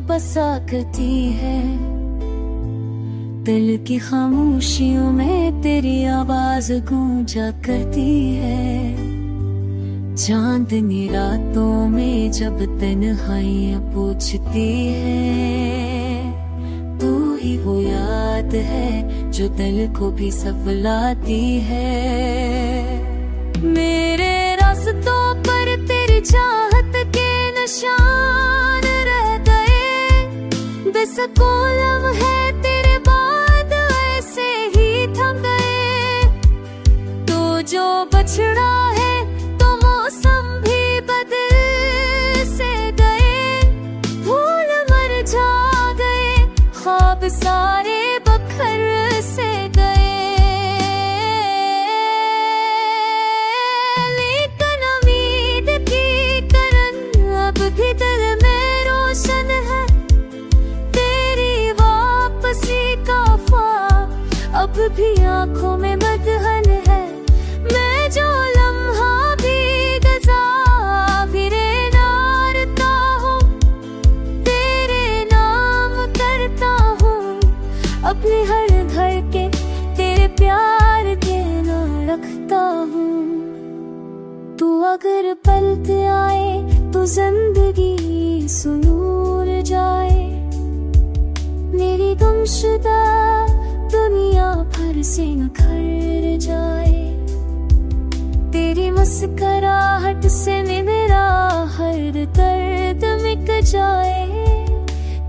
बसा करती है। दिल की खामोशियों में तेरी आवाज गूंजा करती है। चांदनी रातों में जब तन्हाइयां पूछती है, तू ही वो याद है जो दिल को भी संभलाती है। मेरे रास्तों पर तेरी चाहत के निशान रह गए, बेसुकून लम्हे तेरे बाद ऐसे ही थम गए। तो जो बछड़ा है तो मौसम भी बदल से गए, फूल मर जा गए, ख्वाब सारे बखर से गए। लेकिन उम्मीद की किरण अब भी दिल में रोशन है, तेरी वापसी का ख्वाब अब भी आंखों में मदहन है। मैं जो लम्हा भी गुज़ारे नारता हूँ, तेरे नाम करता हूँ, अपने हर घर के तेरे प्यार के नाम रखता हूँ। तू अगर पलट आए तो जिंदगी सुनूर जाए, मेरी गुमशुदा दुनिया भर से निखर जाए। तेरी मुस्कुराहट से मेरा हर दर्द मिट जाए,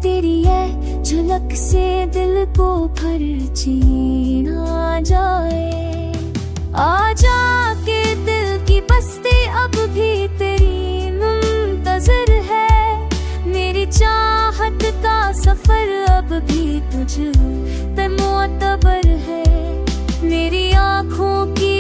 तेरी ये झलक से दिल को भर जीना जाए। आजा के दिल की बस्ती अब भी तेरी मुंतज़िर है, मेरी चाहत का सफर अब भी तुझ पे मुअत्तबर है। मेरी आँखों की